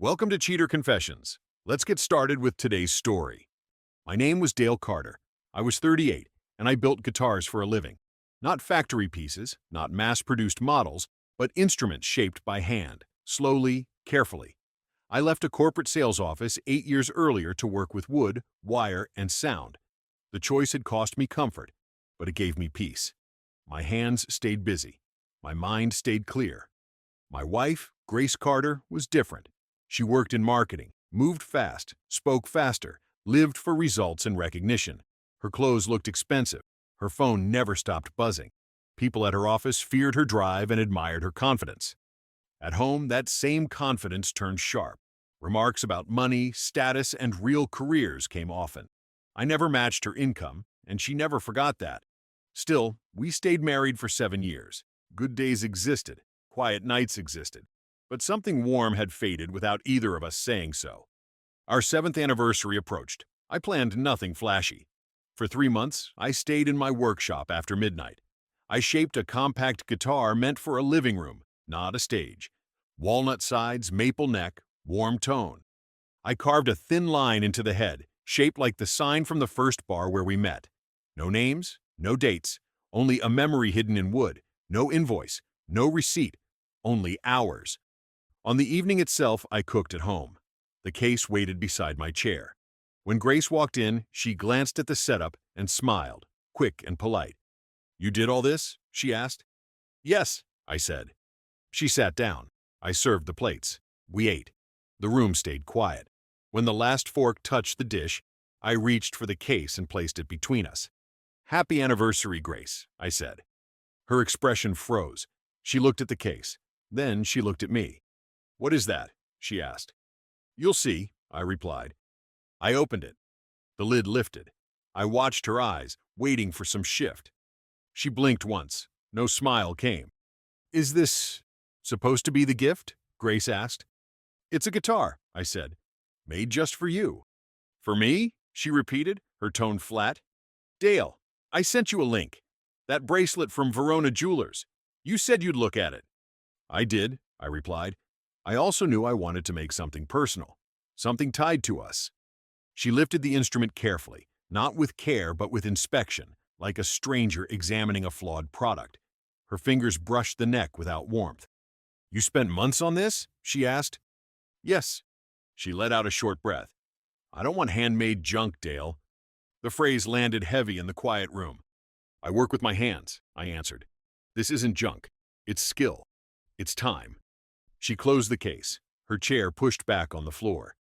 Welcome to Cheater Confessions. Let's get started with today's story. My name was Dale Carter. I was 38, and I built guitars for a living. Not factory pieces, not mass-produced models, but instruments shaped by hand, slowly, carefully. I left a corporate sales office 8 years earlier to work with wood, wire, and sound. The choice had cost me comfort, but it gave me peace. My hands stayed busy. My mind stayed clear. My wife, Grace Carter, was different. She worked in marketing, moved fast, spoke faster, lived for results and recognition. Her clothes looked expensive. Her phone never stopped buzzing. People at her office feared her drive and admired her confidence. At home, that same confidence turned sharp. Remarks about money, status, and real careers came often. I never matched her income, and she never forgot that. Still, we stayed married for 7 years. Good days existed, quiet nights existed. But something warm had faded without either of us saying so. Our 7th anniversary approached. I planned nothing flashy. For 3 months, I stayed in my workshop after midnight. I shaped a compact guitar meant for a living room, not a stage. Walnut sides, maple neck, warm tone. I carved a thin line into the head, shaped like the sign from the first bar where we met. No names, no dates, only a memory hidden in wood, no invoice, no receipt, only hours. On the evening itself, I cooked at home. The case waited beside my chair. When Grace walked in, she glanced at the setup and smiled, quick and polite. "You did all this?" she asked. "Yes," I said. She sat down. I served the plates. We ate. The room stayed quiet. When the last fork touched the dish, I reached for the case and placed it between us. "Happy anniversary, Grace," I said. Her expression froze. She looked at the case. Then she looked at me. "What is that?" she asked. "You'll see," I replied. I opened it. The lid lifted. I watched her eyes, waiting for some shift. She blinked once. No smile came. "Is this supposed to be the gift?" Grace asked. "It's a guitar," I said. "Made just for you." "For me?" she repeated, her tone flat. "Dale, I sent you a link. That bracelet from Verona Jewelers. You said you'd look at it." "I did," I replied. I also knew I wanted to make something personal, something tied to us. She lifted the instrument carefully, not with care but with inspection, like a stranger examining a flawed product. Her fingers brushed the neck without warmth. "You spent months on this?" she asked. "Yes." She let out a short breath. "I don't want handmade junk, Dale." The phrase landed heavy in the quiet room. "I work with my hands," I answered. "This isn't junk. It's skill. It's time." She closed the case, her chair pushed back on the floor.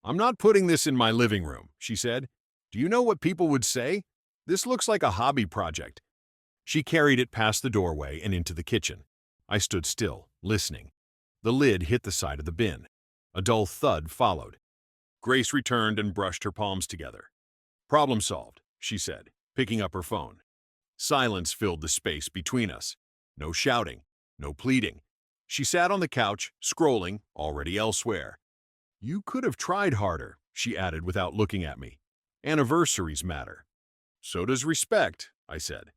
"I'm not putting this in my living room," she said. "Do you know what people would say? This looks like a hobby project." She carried it past the doorway and into the kitchen. I stood still, listening. The lid hit the side of the bin. A dull thud followed. Grace returned and brushed her palms together. "Problem solved," she said, picking up her phone. Silence filled the space between us. No shouting, no pleading. She sat on the couch, scrolling, already elsewhere. "You could have tried harder," she added without looking at me. "Anniversaries matter." "So does respect," I said.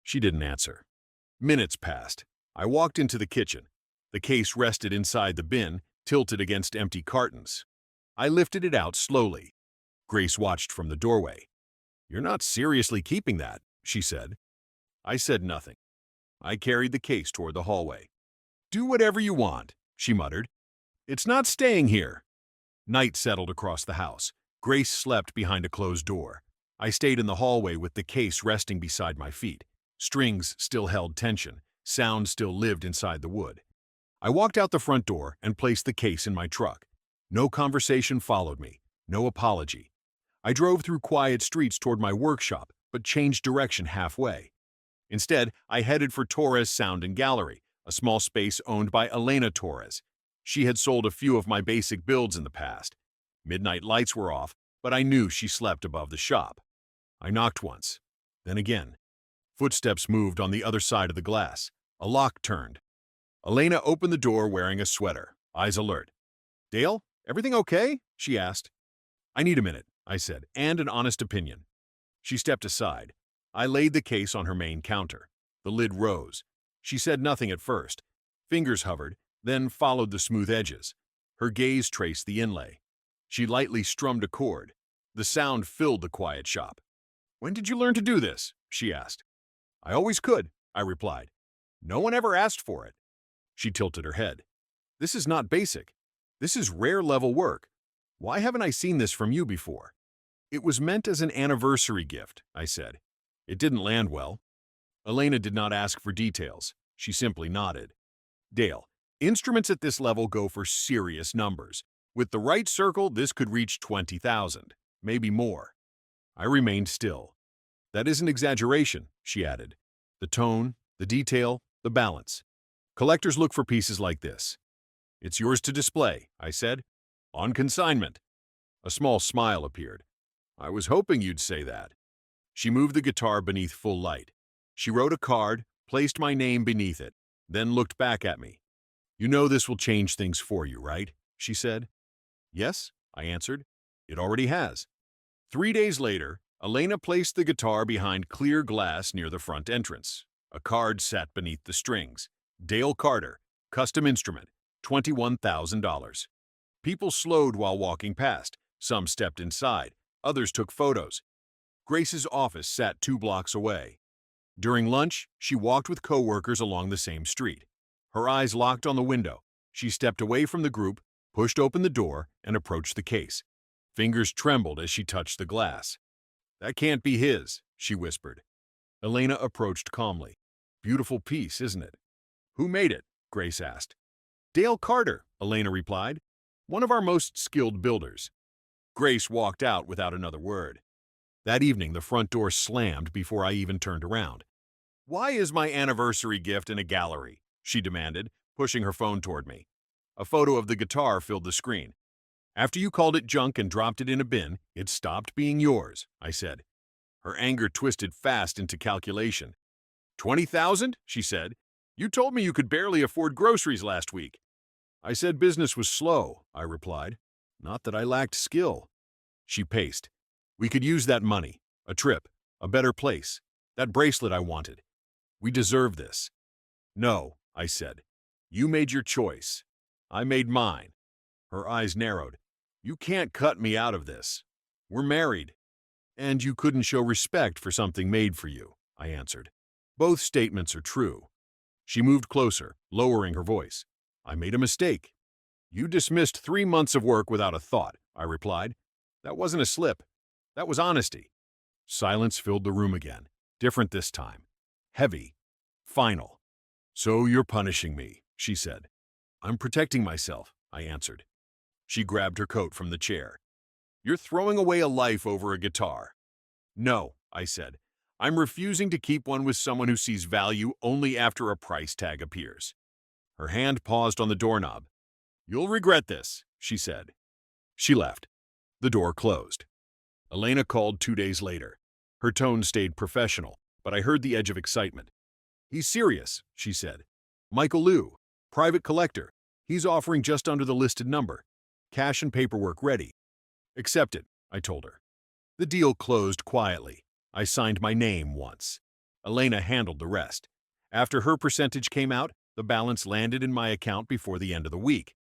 She didn't answer. Minutes passed. I walked into the kitchen. The case rested inside the bin, tilted against empty cartons. I lifted it out slowly. Grace watched from the doorway. "You're not seriously keeping that," she said. I said nothing. I carried the case toward the hallway. "Do whatever you want," she muttered. "It's not staying here." Night settled across the house. Grace slept behind a closed door. I stayed in the hallway with the case resting beside my feet. Strings still held tension. Sound still lived inside the wood. I walked out the front door and placed the case in my truck. No conversation followed me. No apology. I drove through quiet streets toward my workshop, but changed direction halfway. Instead, I headed for Torres Sound and Gallery, a small space owned by Elena Torres. She had sold a few of my basic builds in the past. Midnight lights were off, but I knew she slept above the shop. I knocked once, then again. Footsteps moved on the other side of the glass. A lock turned. Elena opened the door wearing a sweater, eyes alert. "Dale, everything okay?" she asked. "I need a minute," I said, "and an honest opinion." She stepped aside. I laid the case on her main counter. The lid rose. She said nothing at first. Fingers hovered, then followed the smooth edges. Her gaze traced the inlay. She lightly strummed a chord. The sound filled the quiet shop. "When did you learn to do this?" she asked. "I always could," I replied. "No one ever asked for it." She tilted her head. "This is not basic. This is rare-level work. Why haven't I seen this from you before?" "It was meant as an anniversary gift," I said. "It didn't land well." Elena did not ask for details. She simply nodded. "Dale, instruments at this level go for serious numbers. With the right circle, this could reach 20,000, maybe more." I remained still. "That isn't exaggeration," she added. "The tone, the detail, the balance. Collectors look for pieces like this." "It's yours to display," I said. "On consignment." A small smile appeared. "I was hoping you'd say that." She moved the guitar beneath full light. She wrote a card, placed my name beneath it, then looked back at me. "You know this will change things for you, right?" she said. "Yes," I answered. "It already has." 3 days later, Elena placed the guitar behind clear glass near the front entrance. A card sat beneath the strings. "Dale Carter, custom instrument, $21,000. People slowed while walking past. Some stepped inside. Others took photos. Grace's office sat 2 blocks away. During lunch, she walked with coworkers along the same street. Her eyes locked on the window. She stepped away from the group, pushed open the door, and approached the case. Fingers trembled as she touched the glass. "That can't be his," she whispered. Elena approached calmly. "Beautiful piece, isn't it?" "Who made it?" Grace asked. "Dale Carter," Elena replied. "One of our most skilled builders." Grace walked out without another word. That evening, the front door slammed before I even turned around. "Why is my anniversary gift in a gallery?" she demanded, pushing her phone toward me. A photo of the guitar filled the screen. "After you called it junk and dropped it in a bin, it stopped being yours," I said. Her anger twisted fast into calculation. 20,000, she said. "You told me you could barely afford groceries last week." "I said business was slow," I replied. "Not that I lacked skill." She paced. "We could use that money. A trip. A better place. That bracelet I wanted. We deserve this." "No," I said. "You made your choice. I made mine." Her eyes narrowed. "You can't cut me out of this. We're married." "And you couldn't show respect for something made for you," I answered. "Both statements are true." She moved closer, lowering her voice. "I made a mistake." "You dismissed 3 months of work without a thought," I replied. "That wasn't a slip. That was honesty." Silence filled the room again, different this time. Heavy. Final. "So you're punishing me," she said. "I'm protecting myself," I answered. She grabbed her coat from the chair. "You're throwing away a life over a guitar." "No," I said. "I'm refusing to keep one with someone who sees value only after a price tag appears." Her hand paused on the doorknob. "You'll regret this," she said. She left. The door closed. Elena called 2 days later. Her tone stayed professional, but I heard the edge of excitement. "He's serious," she said. "Michael Liu, private collector. He's offering just under the listed number. Cash and paperwork ready." "Accept it," I told her. The deal closed quietly. I signed my name once. Elena handled the rest. After her percentage came out, the balance landed in my account before the end of the week.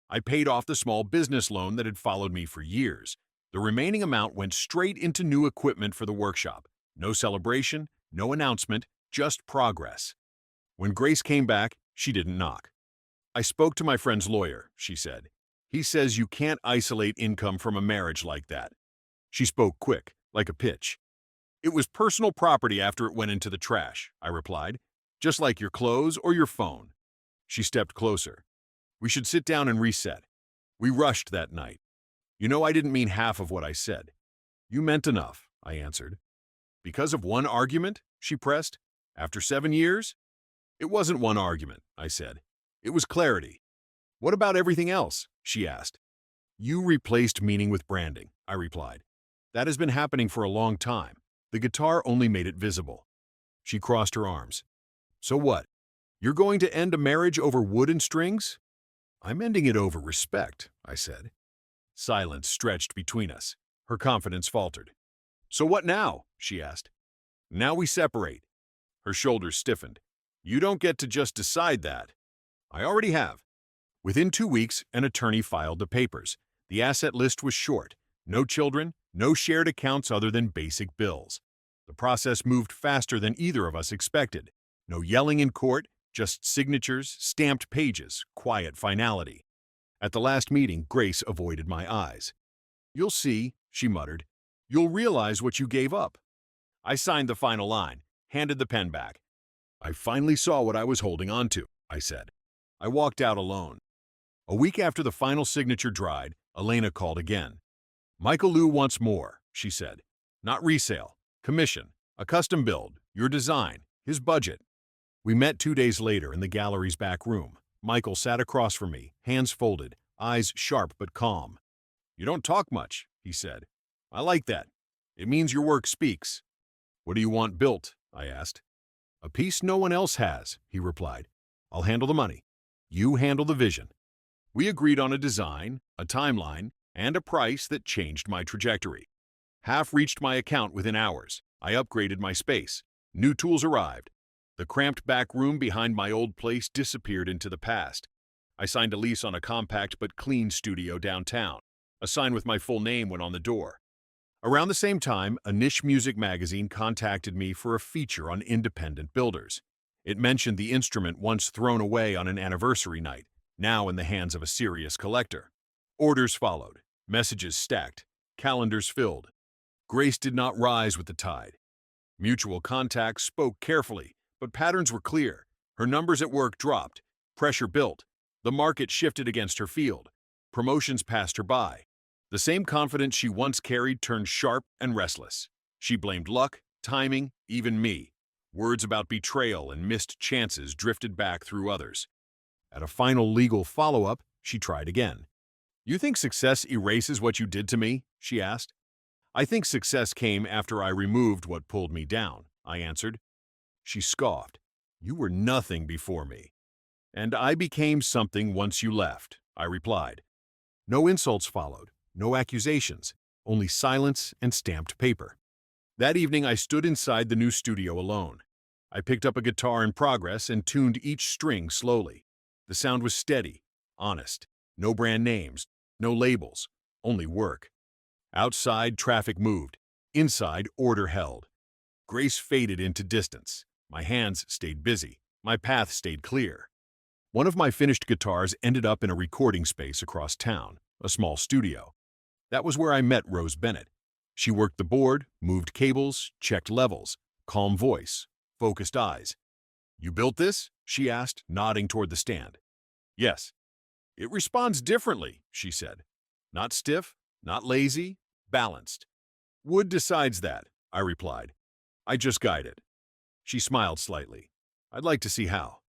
I paid off the small business loan that had followed me for years. The remaining amount went straight into new equipment for the workshop. No celebration, no announcement, just progress. When Grace came back, she didn't knock. "I spoke to my friend's lawyer," she said. "He says you can't isolate income from a marriage like that." She spoke quick, like a pitch. "It was personal property after it went into the trash," I replied. "Just like your clothes or your phone." She stepped closer. "We should sit down and reset. We rushed that night. You know I didn't mean half of what I said." "You meant enough," I answered. "Because of one argument?" she pressed. "After 7 years?" "It wasn't one argument," I said. "It was clarity." "What about everything else?" she asked. "You replaced meaning with branding," I replied. "That has been happening for a long time. The guitar only made it visible." She crossed her arms. "So what? You're going to end a marriage over wood and strings?" "I'm ending it over respect," I said. Silence stretched between us. Her confidence faltered. "So what now?" she asked. "Now we separate." Her shoulders stiffened. "You don't get to just decide that." "I already have." Within 2 weeks, an attorney filed the papers. The asset list was short. No children, no shared accounts other than basic bills. The process moved faster than either of us expected. No yelling in court, just signatures, stamped pages, quiet finality. At the last meeting, Grace avoided my eyes. "You'll see," she muttered. "You'll realize what you gave up." I signed the final line, handed the pen back. "I finally saw what I was holding on to," I said. I walked out alone. A week after the final signature dried, Elena called again. "Michael Liu wants more," she said. "Not resale. Commission. A custom build. Your design. His budget." We met 2 days later in the gallery's back room. Michael sat across from me, hands folded, eyes sharp but calm. "You don't talk much," he said. "I like that. It means your work speaks." "What do you want built?" I asked. "A piece no one else has," he replied. "I'll handle the money. You handle the vision." We agreed on a design, a timeline, and a price that changed my trajectory. Half reached my account within hours. I upgraded my space. New tools arrived. The cramped back room behind my old place disappeared into the past. I signed a lease on a compact but clean studio downtown. A sign with my full name went on the door. Around the same time, a niche music magazine contacted me for a feature on independent builders. It mentioned the instrument once thrown away on an anniversary night, now in the hands of a serious collector. Orders followed, messages stacked, calendars filled. Grace did not rise with the tide. Mutual contacts spoke carefully, but patterns were clear. Her numbers at work dropped. Pressure built. The market shifted against her field. Promotions passed her by. The same confidence she once carried turned sharp and restless. She blamed luck, timing, even me. Words about betrayal and missed chances drifted back through others. At a final legal follow-up, she tried again. "You think success erases what you did to me?" she asked. "I think success came after I removed what pulled me down," I answered. She scoffed. "You were nothing before me." "And I became something once you left," I replied. No insults followed, no accusations, only silence and stamped paper. That evening I stood inside the new studio alone. I picked up a guitar in progress and tuned each string slowly. The sound was steady, honest. No brand names, no labels, only work. Outside, traffic moved. Inside, order held. Grace faded into distance. My hands stayed busy. My path stayed clear. One of my finished guitars ended up in a recording space across town, a small studio. That was where I met Rose Bennett. She worked the board, moved cables, checked levels. Calm voice, focused eyes. "You built this?" she asked, nodding toward the stand. "Yes." "It responds differently," she said. "Not stiff, not lazy, balanced." "Wood decides that," I replied. "I just guide it." She smiled slightly. "I'd like to see how."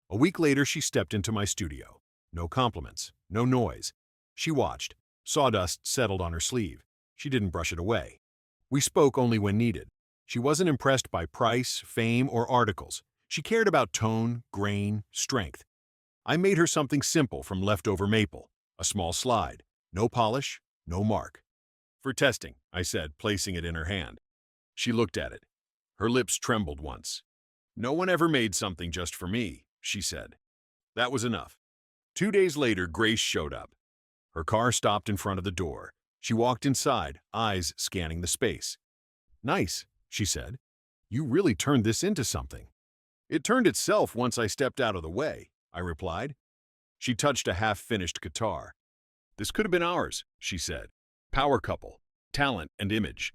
A week later, she stepped into my studio. No compliments, no noise. She watched. Sawdust settled on her sleeve. She didn't brush it away. We spoke only when needed. She wasn't impressed by price, fame, or articles. She cared about tone, grain, strength. I made her something simple from leftover maple, a small slide. No polish, no mark. "For testing," I said, placing it in her hand. She looked at it. Her lips trembled once. "No one ever made something just for me," she said. That was enough. 2 days later, Grace showed up. Her car stopped in front of the door. She walked inside, eyes scanning the space. "Nice," she said. "You really turned this into something." "It turned itself once I stepped out of the way," I replied. She touched a half-finished guitar. "This could have been ours," she said. "Power couple, talent and image."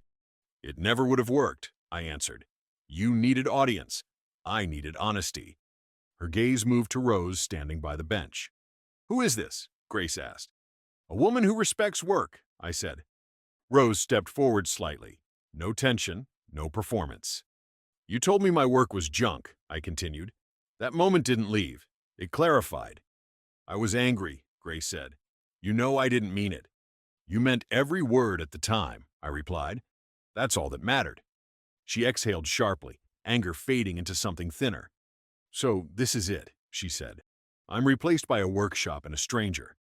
"It never would have worked," I answered. "You needed audience. I needed honesty." Her gaze moved to Rose standing by the bench. "Who is this?" Grace asked. "A woman who respects work," I said. Rose stepped forward slightly. No tension, no performance. "You told me my work was junk," I continued. That moment didn't leave. It clarified. "I was angry," Grace said. "You know I didn't mean it." "You meant every word at the time," I replied. "That's all that mattered." She exhaled sharply, anger fading into something thinner. "So this is it," she said. "I'm replaced by a workshop and a stranger."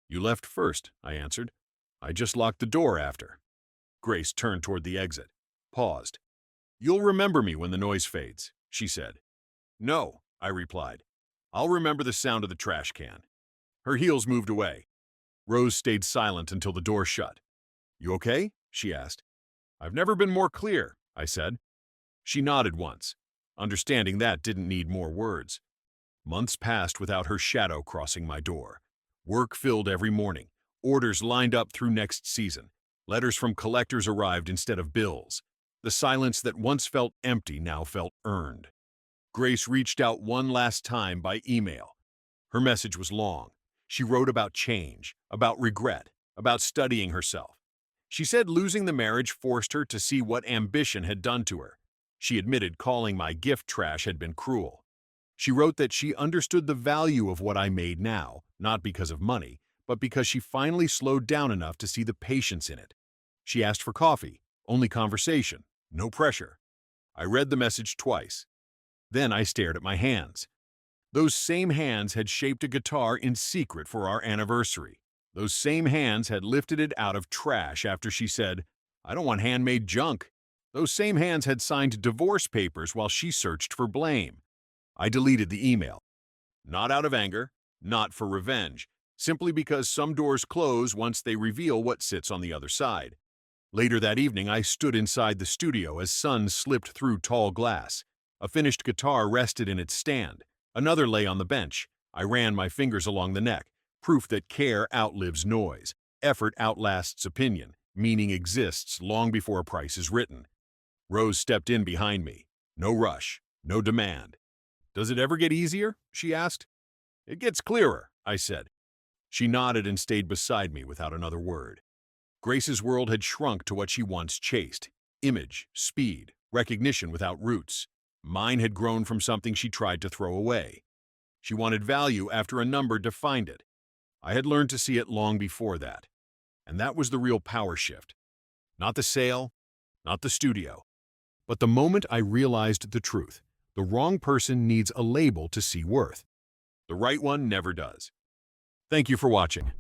"You left first," I answered. "I just locked the door after." Grace turned toward the exit, paused. "You'll remember me when the noise fades," she said. "No," I replied. "I'll remember the sound of the trash can." Her heels moved away. Rose stayed silent until the door shut. "You okay?" she asked. "I've never been more clear," I said. She nodded once, understanding that didn't need more words. Months passed without her shadow crossing my door. Work filled every morning. Orders lined up through next season. Letters from collectors arrived instead of bills. The silence that once felt empty now felt earned. Grace reached out one last time by email. Her message was long. She wrote about change, about regret, about studying herself. She said losing the marriage forced her to see what ambition had done to her. She admitted calling my gift trash had been cruel. She wrote that she understood the value of what I made now, not because of money, but because she finally slowed down enough to see the patience in it. She asked for coffee, only conversation, no pressure. I read the message twice. Then I stared at my hands. Those same hands had shaped a guitar in secret for our anniversary. Those same hands had lifted it out of trash after she said, "I don't want handmade junk." Those same hands had signed divorce papers while she searched for blame. I deleted the email. Not out of anger, not for revenge, simply because some doors close once they reveal what sits on the other side. Later that evening, I stood inside the studio as sun slipped through tall glass. A finished guitar rested in its stand. Another lay on the bench. I ran my fingers along the neck, proof that care outlives noise. Effort outlasts opinion. Meaning exists long before a price is written. Rose stepped in behind me. No rush, no demand. "Does it ever get easier?" she asked. "It gets clearer," I said. She nodded and stayed beside me without another word. Grace's world had shrunk to what she once chased. Image, speed, recognition without roots. Mine had grown from something she tried to throw away. She wanted value after a number defined it. I had learned to see it long before that. And that was the real power shift. Not the sale, not the studio, but the moment I realized the truth. The wrong person needs a label to see worth. The right one never does. Thank you for watching.